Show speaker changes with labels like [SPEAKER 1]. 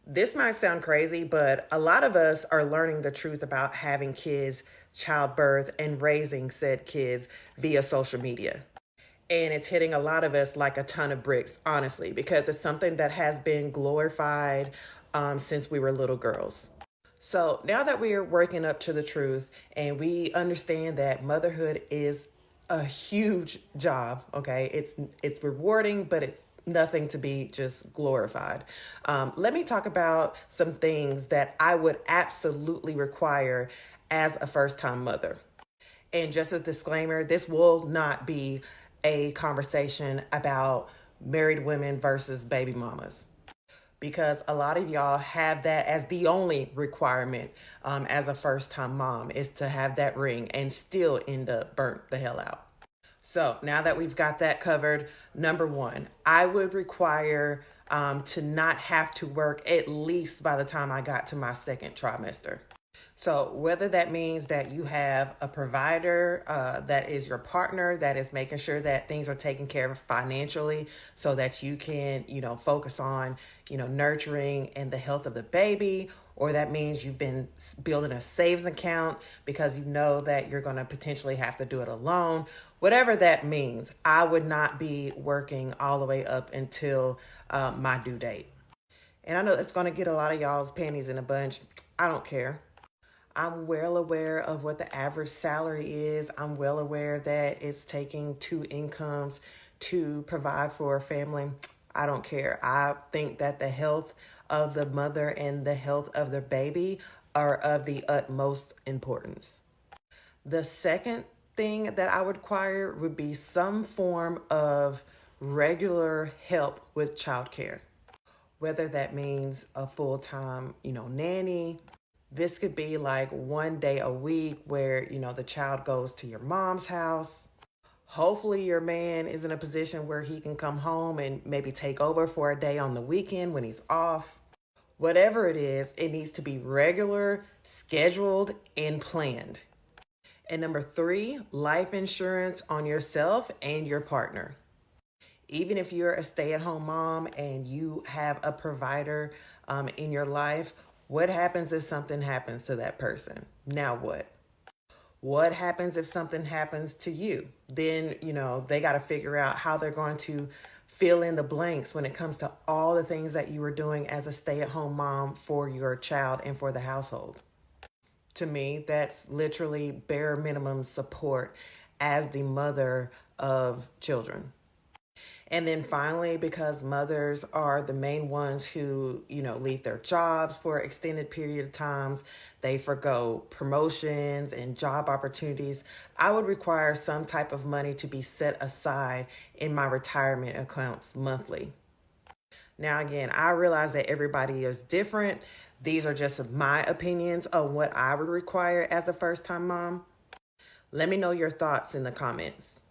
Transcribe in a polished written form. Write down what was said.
[SPEAKER 1] This might sound crazy, but a lot of us are learning the truth about having kids, childbirth, and raising said kids via social media. And it's hitting a lot of us like a ton of bricks, honestly, because it's something that has been glorified since we were little girls. So now that we are working up to the truth and we understand that motherhood is a huge job, okay? It's rewarding, but it's nothing to be just glorified. Let me talk about some things that I would absolutely require as a first time mother. And just as a disclaimer, this will not be a conversation about married women versus baby mamas because a lot of y'all have that as the only requirement as a first time mom is to have that ring and still end up burnt the hell out. So now that we've got that covered, number one, I would require to not have to work at least by the time I got to my second trimester. So, whether that means that you have a provider that is your partner, that is making sure that things are taken care of financially so that you can, focus on, nurturing and the health of the baby, or that means you've been building a savings account because you know that you're going to potentially have to do it alone. Whatever that means, I would not be working all the way up until my due date. And I know that's going to get a lot of y'all's panties in a bunch. I don't care. I'm well aware of what the average salary is. I'm well aware that it's taking two incomes to provide for a family. I don't care. I think that the health of the mother and the health of the baby are of the utmost importance. The second thing that I would require would be some form of regular help with childcare, whether that means a full-time, nanny. This could be like one day a week where, the child goes to your mom's house. Hopefully, your man is in a position where he can come home and maybe take over for a day on the weekend when he's off. Whatever it is, it needs to be regular, scheduled, and planned. And number three, life insurance on yourself and your partner. Even if you're a stay at home mom and you have a provider in your life, what happens if something happens to that person? Now what? What happens if something happens to you? Then, they got to figure out how they're going to fill in the blanks when it comes to all the things that you were doing as a stay at home mom for your child and for the household. To me, that's literally bare minimum support as the mother of children. And then finally, because mothers are the main ones who, leave their jobs for extended period of times, they forgo promotions and job opportunities. I would require some type of money to be set aside in my retirement accounts monthly. Now, again, I realize that everybody is different. These are just my opinions on what I would require as a first time mom. Let me know your thoughts in the comments.